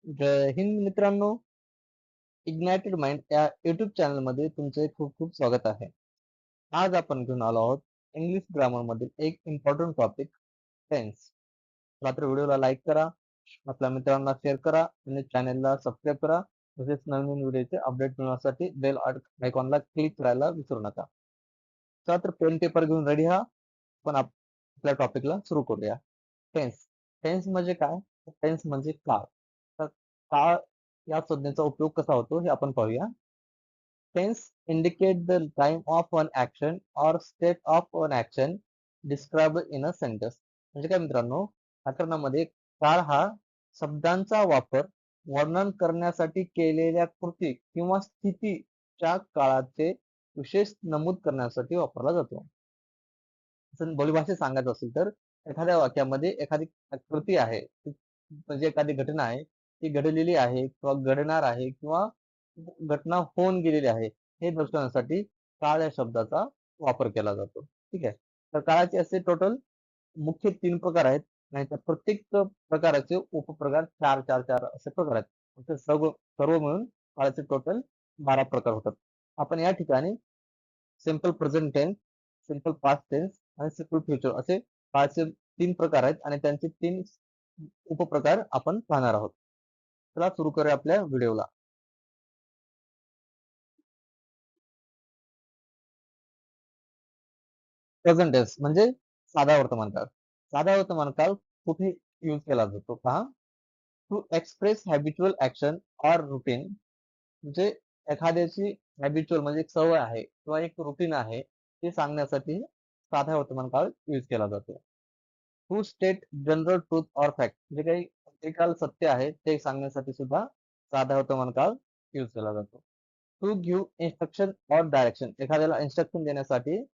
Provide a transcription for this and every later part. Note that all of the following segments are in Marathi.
जय हिंद मित्रांनो. इग्नायटेड माइंड या युट्यूब चॅनलमध्ये तुमचे खूप खूप स्वागत आहे. आज आपण घेऊन आलो आहोत इंग्लिश ग्रामर मधील एक इम्पॉर्टंट टॉपिक, टेन्स. मात्र व्हिडिओला लाईक करा, आपल्या मित्रांना शेअर करा आणि चॅनलला सबस्क्राईब करा. तसेच नवीन व्हिडिओचे अपडेट मिळवण्यासाठी बेल आयकॉनला क्लिक करायला विसरू नका. चला तर पेन पेपर घेऊन रेडी हा. पण आपल्या टॉपिकला सुरू करूया. टेन्स. टेन्स म्हणजे काय? टेन्स म्हणजे काळ. तर काळ या संज्ञेचा उपयोग कसा होतो हे आपण पाहूया. Tense indicate the time of an action or state of an action described in a sentence. म्हणजे काय मित्रांनो, व्याकरणामध्ये काळ हा शब्दांचा वापर वर्णन करण्यासाठी केलेल्या कृती किंवा स्थितीच्या काळाचे विशेष नमूद करण्यासाठी वापरला जातो. बोलीभाषेत सांगायचं असेल तर एखाद्या वाक्यामध्ये एखादी कृती आहे, म्हणजे एखादी घटना आहे, ती घडलेली आहे किंवा घडणार आहे किंवा घटना होऊन गेलेली आहे, हे दर्शवण्यासाठी काळ या शब्दाचा वापर केला जातो. ठीक आहे. तर काळाचे असे टोटल मुख्य 3 प्रकार आहेत. आणि त्या प्रत्येक प्रकाराचे उपप्रकार 4 4 4 असे प्रकार आहेत. असे सर्व सर्व मिळून काळाचे टोटल 12 प्रकार होतात. आपण या ठिकाणी simple present tense, simple past tense आणि सिंपल फ्युचर असे काळाचे 3 प्रकार आहेत आणि त्यांचे 3 उपप्रकार आपण पाहणार आहोत. चला सुरू करूया आपल्या व्हिडिओला. प्रेझेंट टेन्स म्हणजे साधा वर्तमान काळ. साधा वर्तमान काळ कुठे यूज केला जातो पहा. To express habitual action or routine, म्हणजे एखाद्याची हॅबिच्युअल म्हणजे एक सवय आहे किंवा एक रुटीन आहे ते सांगण्यासाठी साधा वर्तमान काळ यूज केला जातो. To state general truth or fact, म्हणजे काही एकाल सत्य आहे ते सांगण्यासाठी सुद्धा साधा वर्तमान काळ यूज केला जातो. To give instruction or direction, एखाद्याला इन्स्ट्रक्शन देण्यासाठी,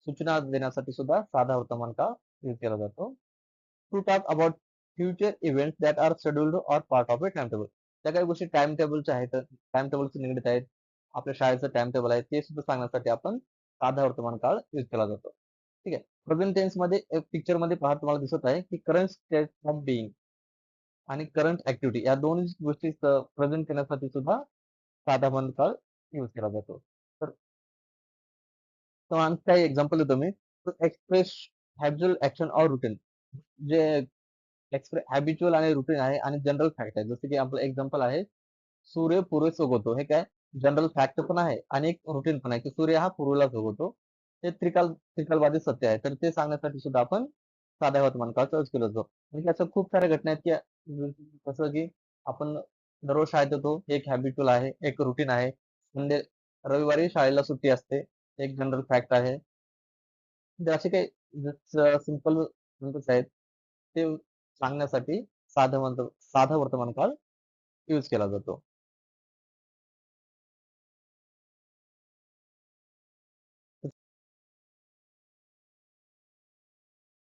सूचना देण्यासाठी सुद्धा साधा वर्तमान काळ यूज केला जातो. To talk about future event that are scheduled or part of a time table, त्या काही गोष्टी टाइम टेबलच्या आहेत, टाइम टेबलशी निगडीत आहेत, आपल्या शाळेचं टाइम टेबल आहे ते सुद्धा सांगण्यासाठी आपण साधा वर्तमान काळ यूज केला जातो. ठीक आहे. प्रेझेंट टेन्स मध्ये एक पिक्चर मध्ये पहा तुम्हाला दिसत आहे की करंट स्टेट ऑफ बिईंग आणि करंट ऍक्टिव्हिटी या दोन गोष्टी प्रेझेंट करण्यासाठी सुद्धा साधा वर्तमान काळ यूज केला जातो. तर आणखी काही एक्झाम्पल देतो मी. Express habitual action or routine, जे हॅबिच्युअल आणि रुटीन आहे आणि जनरल फॅक्ट आहे. जसं की आपलं एक्झाम्पल आहे, सूर्य पूर्वेस उगवतो. हे काय जनरल फॅक्ट पण आहे आणि एक रुटीन पण आहे की सूर्य हा पूर्वेलाच उगवतो. ते त्रिकालवादी सत्य आहे. तर ते सांगण्यासाठी सुद्धा आपण साध्या वर्तमान काळाचा यूज केला जातो. म्हणजे अशा खूप साऱ्या घटना आहेत की जसं की आपण दररोज शाळेत येतो, एक हॅबिच्युअल आहे, एक रुटीन आहे. म्हणजे रविवारी शाळेला सुट्टी असते, एक जनरल फॅक्ट आहे. म्हणजे असे काही सिंपल आहेत ते सांगण्यासाठी साधा वर्तमान काळ यूज केला जातो.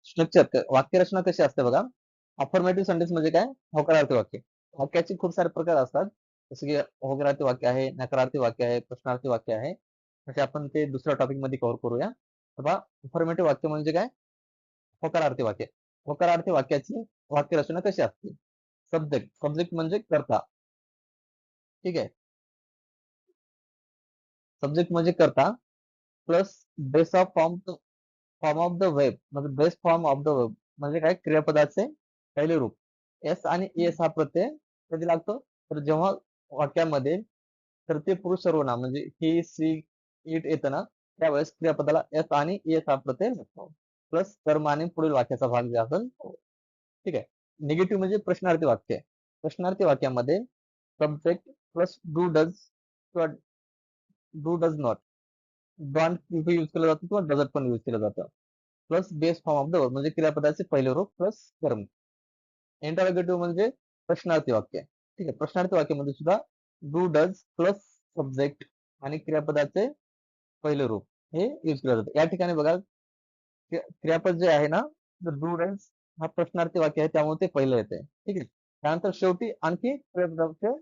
स्ट्रक्चर वाक्यरचना कशी असते बघा. अफर्मेटिव्ह सेंटेन्स म्हणजे काय? होकारार्थी वाक्य. वाक्याचे खूप सारे प्रकार असतात. जसं की होकारार्थी वाक्य आहे, नकारार्थी वाक्य आहे, प्रश्नार्थी वाक्य आहे. तसे आपण ते दुसऱ्या टॉपिक मध्ये कव्हर करूया. तर पहा, अफर्मेटिव्ह वाक्य म्हणजे काय? होकारार्थी वाक्य. होकारार्थी वाक्याची वाक्यरचना कशी असते? सब्जेक्ट सब्जेक्ट म्हणजे कर्ता. ठीक आहे. सब्जेक्ट म्हणजे कर्ता plus base of form of the verb, म्हणजे best form of the verb म्हणजे काय? क्रियापदाचे पहिले रूप. एस आणि एस हा प्रत्यय कधी लागतो? तर जेव्हा वाक्यामध्ये तृतीय पुरुष सर्वनाम म्हणजे ही, सी, इट येतं ना, त्यावेळेस क्रियापदाला एस आणि एस हा प्रत्यय लागतो. प्लस कर्म आणि पुढील वाक्याचा भाग जे असेल तो. ठीक आहे. निगेटिव्ह म्हणजे प्रश्नार्थी वाक्य. प्रश्नार्थी वाक्यामध्ये सब्जेक्ट प्लस डू डज किंवा do does not, don't use केलं जातं किंवा डझट पण यूज केलं जातं. Plus base form of the verb म्हणजे क्रियापदाचे पहिले रूप प्लस कर्म. इंटरोगेटिव्ह म्हणजे प्रश्नार्थी वाक्य. ठीक आहे. प्रश्नार्थी वाक्यामध्ये सुद्धा डू डज प्लस सब्जेक्ट आणि क्रियापदाचे पहिले रूप हे यूज केलं जातं. या ठिकाणी बघा, क्रियापद जे आहे ना, डू डज हा प्रश्नार्थी वाक्य आहे त्यामुळे ते पहिलं येते. ठीक आहे. त्यानंतर शेवटी आणखी क्रियापदाचे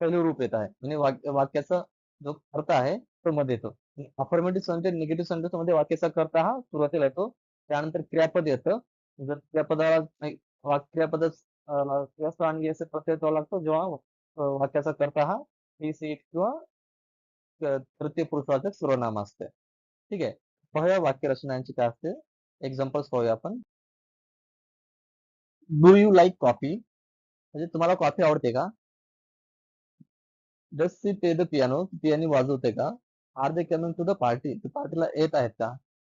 पहिले रूप येत आहे म्हणजे वाक्याचा जो अर्थ आहे तो मध्ये येतो. अफर्मेटिव्ह सेंटेन्स, निगेटिव्ह सेंटेन्स मध्ये वाक्याचा कर्ता हा सुरुवातीला येतो, त्यानंतर क्रियापद येतं. जर क्रियापदाला क्रियापद यस आणि येस प्रत्यय तो लागतो जेव्हा वाक्याचा कर्ता हा ही सीट किंवा तृतीय पुरुषवाचक सर्वनाम असते. ठीक आहे. पाहूया वाक्यरचनांची काय असते. एक्झाम्पल्स पाहूया आपण. Do you like coffee? म्हणजे तुम्हाला कॉफी आवडते का? Does she play the piano? Piano वाजवते का? Are they coming to the party? पार्टीला येत आहेत का?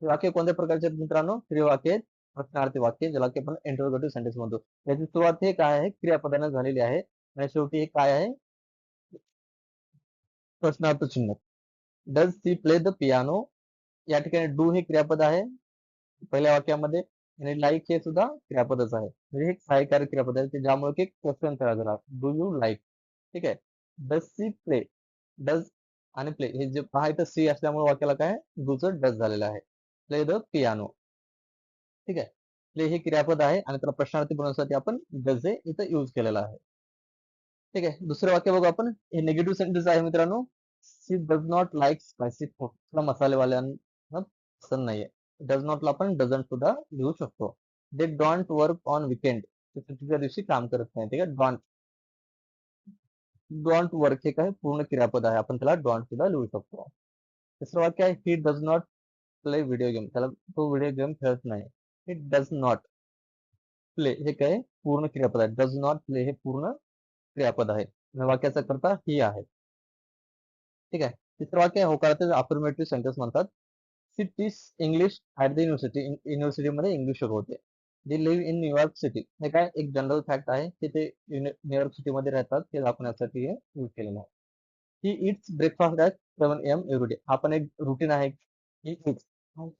हे वाक्य कोणत्या प्रकारचे आहेत मित्रांनो? क्रियावाक्य आहेत, प्रश्नार्थी वाक्य, ज्याला की आपण इंटरोगेटिव्ह सेंटेन्स म्हणतो. याची सुरुवात हे काय आहे? क्रियापदाने झालेली आहे आणि शेवटी हे काय आहे? प्रश्नार्थ चिन्ह. Does she play the piano? या ठिकाणी डू हे क्रियापद आहे पहिल्या वाक्यामध्ये आणि लाईक हे सुद्धा क्रियापदच आहे. म्हणजे हे एक सहाय्यकारी क्रियापद आहे की ज्यामुळे की क्वेश्चन तयार झाला. Do you like? ठीक आहे. Does C play? डज आणि प्ले हे जे पहा इथं सी असल्यामुळे वाक्याला काय डूचं डज झालेलं आहे. Play the piano. ठीक आहे. प्ले हे क्रियापद आहे आणि त्याला प्रश्नार्थी बनवण्यासाठी आपण डज हे इथं यूज केलेला आहे. ठीक आहे. दुसरं वाक्य बघू आपण. हे निगेटिव्ह सेंटेन्स आहे मित्रांनो. She does not like spicy food. तुला मसालेवाल्यांना पसंत नाहीये. डज नॉटला आपण डझंट सुद्धा लिहू शकतो. They don't work on weekend. ते सुट्टीच्या दिवशी काम करत नाही. ठीक आहे. डोंट डोंट वर्क हे काय पूर्ण क्रियापद आहे. आपण त्याला डोंट सुद्धा लिहू शकतो. तिसरं वाक्य आहे he does not play video game. त्याला तो व्हिडिओ गेम खेळत नाही. ही डज नॉट प्ले हे काय पूर्ण क्रियापद आहे. डज नॉट प्ले हे पूर्ण क्रियापद आहे. आणि वाक्याचा करता ही आहे. ठीक आहे. तिसरं वाक्य आहे होकाराचे अफर्मेटिव्ह सेंटेन्स म्हणतात. She teach English at the university. युनिव्हर्सिटीमध्ये इंग्लिश शिकवते. They live in New York city. हे काय एक जनरल फॅक्ट आहे की ते न्यूयॉर्क सिटीमध्ये राहतात हे दाखवण्यासाठी हे यूज केलेलं आहे. He eats breakfast at 7 AM every day. हा पण एक रुटीन आहे. ही इट्स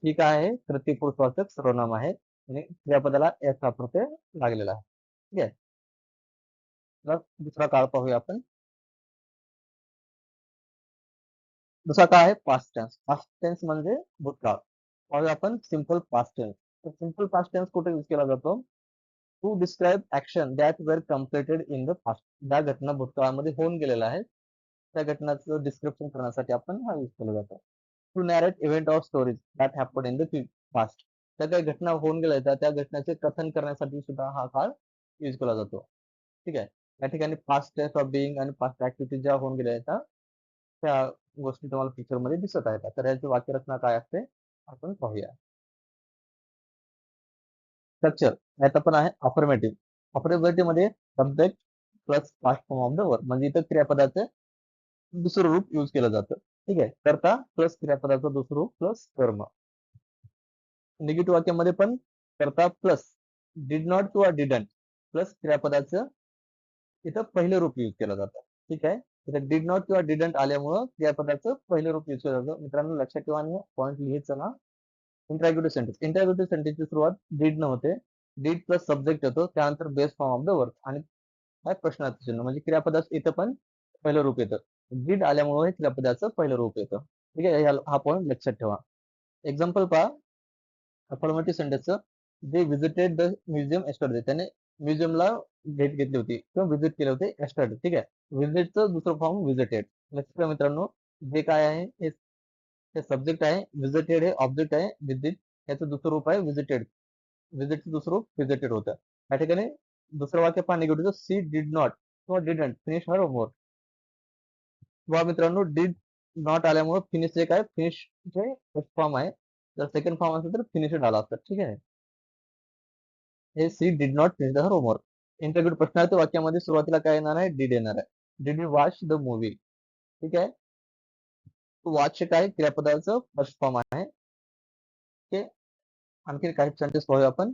ही काय आहे तृतीय पुरुषवाचक सर्वनाम आहे आणि क्रियापदाला एस हा प्रत्यय लागलेला आहे. ठीक आहे. तर दुसरा काळ पाहूया आपण. दुसरा काय आहे पास्ट टेन्स. पास्ट टेन्स म्हणजे भूतकाळ. पाहूया आपण सिंपल पास्ट टेन्स. तर सिंपल पास्ट टेन्स कुठे यूज केला जातो? To describe action that were completed in the past. ज्या घटना भूतकाळामध्ये होऊन गेलेल्या आहेत त्या घटनाचं डिस्क्रिप्शन करण्यासाठी आपण हा यूज केला जातो. To narrate event of stories that happen in the past. त्या काही घटना होऊन गेल्या आहेत त्या घटनेचे कथन करण्यासाठी सुद्धा हा काळ यूज केला जातो. ठीक आहे. या ठिकाणी पास्ट टेन्स ऑफ बिईंग आणि पास्ट ऍक्टिव्हिटी ज्या होऊन गेल्या आहेत त्या गोष्टी तुम्हाला पिक्चर मध्ये दिसत आहेत. तर याची वाक्यरचना काय असते आपण पाहूया. स्ट्रक्चर याचा पण आहे अफर्मेटिव्ह. अफर्मेटिव्ह मध्ये subject plus past form of the verb म्हणजे इथं क्रियापदाचं दुसरं रूप यूज केलं जातं. ठीक आहे. करता प्लस क्रियापदाचं दुसरं रूप प्लस कर्म. निगेटिव्ह वाक्यामध्ये पण करता प्लस डिड नॉट किंवा डिडंट प्लस क्रियापदाचं इथं पहिलं रूप यूज केलं जातं. ठीक आहे. इथं डिड नॉट किंवा डिडंट आल्यामुळं क्रियापदाचं पहिलं रूप यूज केलं जातं. मित्रांनो लक्षात ठेवा आणि पॉईंट लिहायचं ना. इंटरॅगेटिव्ह सेंटेन्स. इंटरॅगेटिव्ह सेंटेन्सची सुरुवात डीड न होते. डीड प्लस सब्जेक्ट येतो त्यानंतर base form of the work आणि काय प्रश्नार्थ चिन्ह म्हणजे क्रियापदाचं इथं पण पहिलं रूप येतं. डीड आल्यामुळे हे क्रियापदाचं पहिलं रूप येतं. ठीक आहे. हा पॉईंट लक्षात ठेवा. एक्झाम्पल पहा. अफर्मेटिव्ह सेंटेन्सचं जे व्हिजिटेड द म्युझियम एस्टरडे. त्याने म्युझियमला भेट घेतली होती किंवा व्हिजिट केले होते एस्टरडे. ठीक आहे. व्हिजिटचं दुसरं फॉर्म व्हिजिटेड. लक्षात ठेवा मित्रांनो. जे काय आहे हे सब्जेक्ट आहे. व्हिजिटेड हे ऑब्जेक्ट आहे. व्हिजिट याचं दुसरं रूप आहे व्हिजिटेड. व्हिजिटचं दुसरं रूप व्हिजिटेड होतं. या ठिकाणी दुसरं वाक्य पहा निगेटिव्ह. सी डिड नॉट किंवा डिडंट फिनिश हर होमवर्क. किंवा मित्रांनो डिड नॉट आल्यामुळे फिनिश जे काय फिनिश जे फर्स्ट फॉर्म आहे. जर सेकंड फॉर्म असेल तर फिनिशड आला असतं. ठीक आहे. हे she did not finish her homework. Interview प्रश्नार्थ वाक्यामध्ये सुरुवातीला काय येणार आहे डिड येणार आहे. Did you watch the movie. ठीक आहे. वॉच काय क्रियापदाचं फर्स्ट फॉर्म आहे. ओके. आणखी काही सेंटेन्स पाहूया आपण.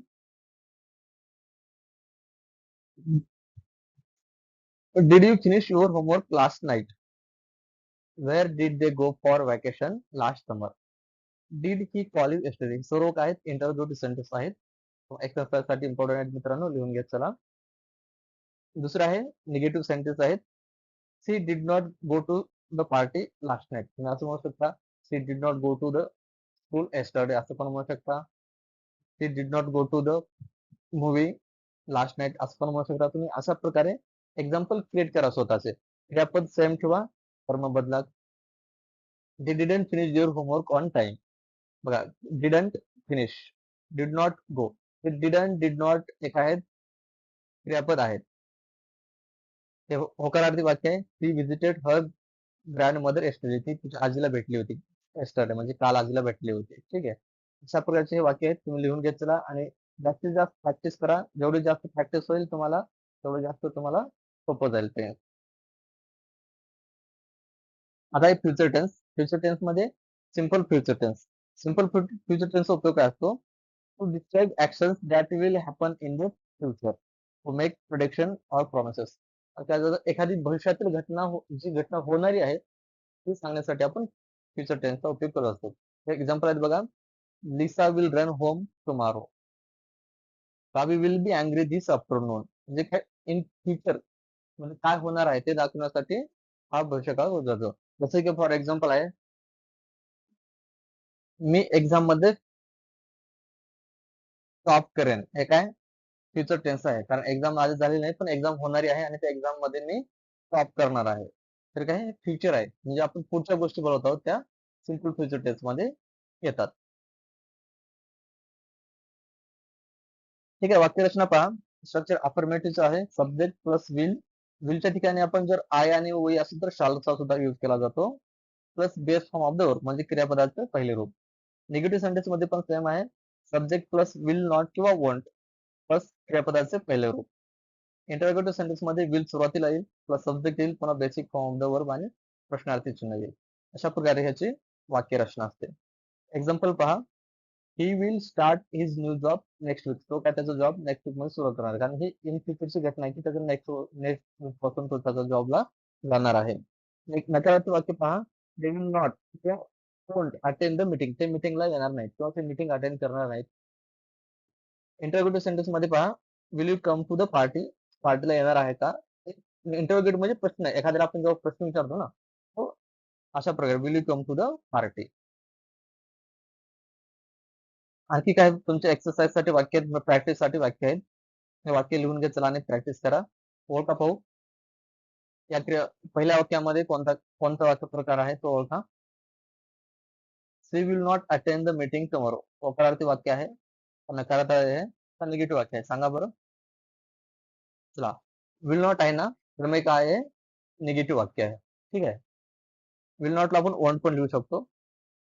Did you finish your homework last night? Where did they go for vacation last summer? Did he college yesterday. सर्व काय आहेत इंटरव्ह्यू सेंटेन्स आहेत. एक्सरसाइज साठी इम्पॉर्टंट आहेत मित्रांनो लिहून घ्या चला. दुसरं आहे निगेटिव्ह सेंटेन्स आहेत. She did not go to the party last night. तुम्ही असं म्हणू शकता she did not go to the school yesterday असं पण म्हणू शकता. She did not go to the movie last night असं पण म्हणू शकता तुम्ही. अशा प्रकारे एक्झाम्पल क्रिएट करा स्वतःचे. क्रियापद सेम ठेवा कर्म बदला. They didn't finish your homework on time. बघा didn't finish did not go. Didn't did not एक आहेत क्रियापद आहेत. ते होकारार्थी वाक्य आहे. ती visited her grandmother yesterday. ती तिच्या आजीला भेटली होती. येस्टरडे म्हणजे काल आजीला भेटली होती. ठीक आहे. अशा प्रकारचे हे वाक्य आहेत. तुम्ही लिहून घेत चला आणि जास्तीत जास्त प्रॅक्टिस करा. जेवढी जास्त प्रॅक्टिस होईल तुम्हाला तेवढं जास्त तुम्हाला सोपं जाईल ते. आता हे फ्युचर टेन्स. फ्युचर टेन्स मध्ये simple future tense. Simple future टेन्सचा उपयोग काय असतो? To describe actions that will happen in the future. To make prediction or promises. एखादी भविष्यातील घटना जी घटना होणारी आहे ती सांगण्यासाठी आपण फ्युचर टेन्सचा उपयोग करत असतो. एक्झाम्पल आहेत बघा. Lisa will run home tomorrow. Kavi will be angry this afternoon. म्हणजे काय इन फ्युचर म्हणजे काय होणार आहे ते दाखवण्यासाठी हा भविष्यकाळ जातो. जसं की फॉर एक्झाम्पल आहे, मी एक्झाम मध्ये टॉप करेन. हे काय फ्युचर टेन्स आहे. कारण एक्झाम माझी झाली नाही पण एक्झाम होणारी आहे आणि त्या एक्झाम मध्ये मी टॉप करणार आहे. तर काय फ्युचर आहे. म्हणजे आपण पुढच्या गोष्टी बोलत आहोत त्या सिंपल फ्युचर टेन्स मध्ये येतात. ठीक आहे. वाक्यरचना पहा. स्ट्रक्चर अफर्मेटिव्ह आहे. Subject plus will. विलच्या ठिकाणी आपण जर आय आणि ओई असेल तर शालचा सुद्धा युज केला जातो. Plus base form of the verb म्हणजे क्रियापदाचे पहिले रूप. निगेटिव्ह सेंटेन्स मध्ये पण सेम आहे. सब्जेक्ट प्लस विल नॉट किंवा वॉन्ट प्लस क्रियापदाचे पहिले रूप. इंटरोगेटिव्ह सेंटेन्स मध्ये विल सुरुवातीला येईल प्लस सब्जेक्ट येईल पुन्हा basic form of the verb आणि प्रश्नार्थी चिन्ह येईल. अशा प्रकारे ह्याची वाक्यरचना असते. एक्झाम्पल पहा. He will start his new job next week. तो काय त्याचा जॉब नेक्स्ट वीक मध्ये सुरू करणार आहे. कारण ही इन फ्युचरची घटना आहे की त्याचा नेक्स्ट नेक्स्ट वीक पासून तो त्याचा जॉबला जाणार आहे. एक नकारात्मक वाक्य पहा. दे विल नॉट किंवा वोंट अटेंड द मीटिंग. ते मीटिंगला येणार नाहीत किंवा ते मीटिंग अटेंड करणार नाहीत. इंटरोगेटिव्ह सेंटेन्स मध्ये पहा. Will you come to the party. पार्टीला येणार आहे का? इंटरोगेटिव्ह म्हणजे प्रश्न आहे. एखाद्याला आपण जेव्हा प्रश्न विचारतो ना तो अशा प्रकारे will you come to the party. आणखी काय तुमच्या एक्सरसाइज साठी वाक्य आहेत, प्रॅक्टिस साठी वाक्य आहेत. हे वाक्य लिहून घ्या चला आणि प्रॅक्टिस करा. ओळखा पाहू. या पहिल्या वाक्यामध्ये कोणता वाक्य प्रकार आहे तो ओळखा. She will not attend the meeting tomorrow. होकारार्थी वाक्य आहे. नकारार्थी आहे का निगेटिव्ह वाक्य आहे सांगा बरं. चला. विल नॉट आहे ना तर मग काय आहे निगेटिव्ह वाक्य आहे. ठीक आहे. विल नॉटला आपण वॉन्ट पण लिहू शकतो.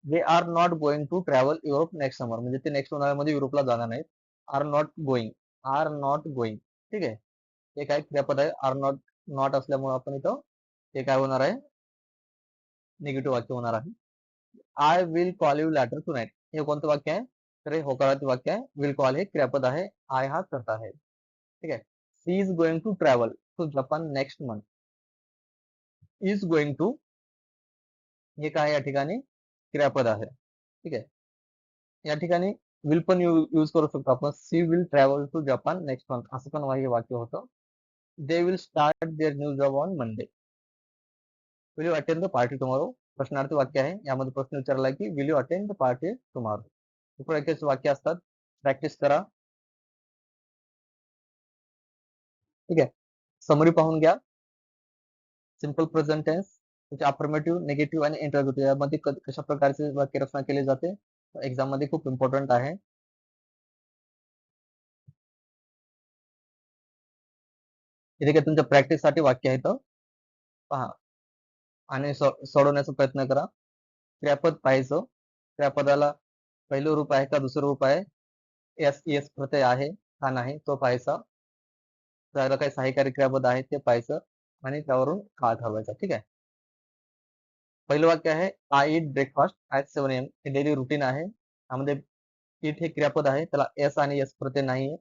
They are not going to travel Europe next summer. म्हणजे ते नेक्स्ट उन्हाळ्यामध्ये युरोपला जाणार नाहीत. Are not going. Are not going. ठीक आहे. हे काय क्रियापद आहे. आर नॉट नॉट असल्यामुळे आपण इथं हे काय होणार आहे निगेटिव्ह वाक्य होणार आहे. I will call you later tonight. हे कोणतं वाक्य आहे तर हे होकारार्थी वाक्य आहे. विल कॉल हे क्रियापद आहे. आय हा कर्ता आहे. ठीक आहे. She is going to travel to Japan next month. Is going to हे काय या ठिकाणी क्रियापद आहे. ठीक आहे. या ठिकाणी विल पण यूज करू शकतो आपण. She will travel to Japan next month असं पण हे वाक्य होतं. They will start their new job on Monday. Will you attend the party tomorrow. प्रश्नार्थी वाक्य आहे. यामध्ये प्रश्न विचारला की will you attend the party tomorrow. प्रकारचे वाक्य असतात. प्रॅक्टिस करा. ठीक आहे. समरी पाहून घ्या. सिंपल प्रेझेंट टेन्स त्याचे अफर्मेटिव्ह, निगेटिव्ह आणि इंटरोगेटिव्ह यामध्ये कशा प्रकारचे वाक्य रचना केली जाते एक्झाम मध्ये खूप इम्पॉर्टंट आहे. इथे काय तुमच्या प्रॅक्टिस साठी वाक्य आहेत पहा आणि सोडवण्याचा प्रयत्न करा. क्रियापद पाहायचं. क्रियापदाला पहिलं रूप आहे का दुसरं रूप आहे. एस एस प्रत्यय आहे का नाही तो पाहायचा. त्याला काही सहाय्यकारी क्रियापद आहे ते पाहायचं आणि त्यावरून काळ ठरवायचा. ठीक आहे. पहिलं वाक्य आहे I it breakfast at 7 AM. हे डेली रुटीन आहे. त्यामध्ये इट हे क्रियापद आहे. त्याला एस आणि एस प्रत्यय नाहीये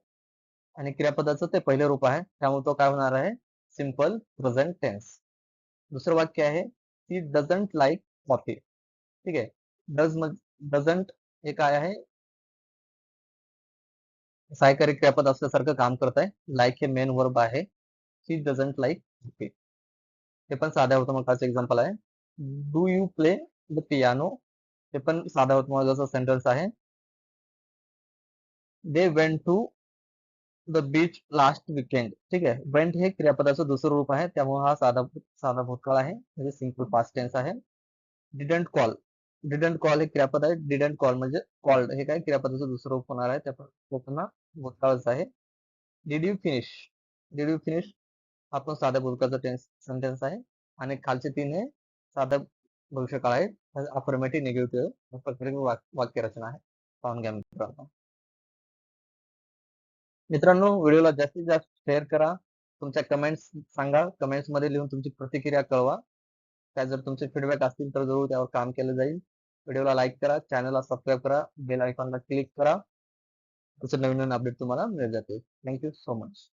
आणि क्रियापदाचं ते पहिलं रूप आहे त्यामुळे तो काय होणार आहे सिंपल प्रेझेंट टेन्स. दुसरं वाक्य आहे ती डझंट लाईक कॉफी. ठीक आहे. डझंट हे काय आहे सहाय्यकारी क्रियापद असल्यासारखं काम करत आहे. लाईक हे मेन वर्ब आहे. She doesn't like coffee. हे पण साध्या होतं एक्झाम्पल आहे. Do you play the piano. हे पण साधा होतं सेंटेन्स आहे. They went to the beach last weekend. ठीक आहे. वेंट हे क्रियापदाचं दुसरं रूप आहे त्यामुळे हा साधा साधा भूतकाळ आहे म्हणजे सिंपल पास्ट टेन्स आहे. Didn't call. डिडंट कॉल हे क्रियापद आहे. डिडंट कॉल म्हणजे कॉल्ड हे काय क्रियापदाचं दुसरं रूप होणार आहे. त्या पुन्हा भूतकाळच आहे. Did you finish. Did you finish हा पण साध्या भूतकाळाचा सेंटेन्स आहे आणि खालचे तीन हे साध्या भविष्यकाळ आहे. अफर्मेटिव्ह निगेटिव्ह प्रत्येक वाक्यरचना आहे. पाहून घ्या मित्रांनो. मित्रांनो, व्हिडिओला जास्तीत जास्त शेअर करा. तुमच्या कमेंट्स सांगा. कमेंट्स मध्ये लिहून तुमची प्रतिक्रिया कळवा. त्या जर तुमचे फीडबॅक असतील तर जरूर त्यावर काम केलं जाईल. व्हिडिओला लाईक करा, चॅनलला सबस्क्राईब करा, बेल आयकॉनला क्लिक करा. तुमचं नवीन नवीन अपडेट तुम्हाला मिळत जातील. Thank you so much.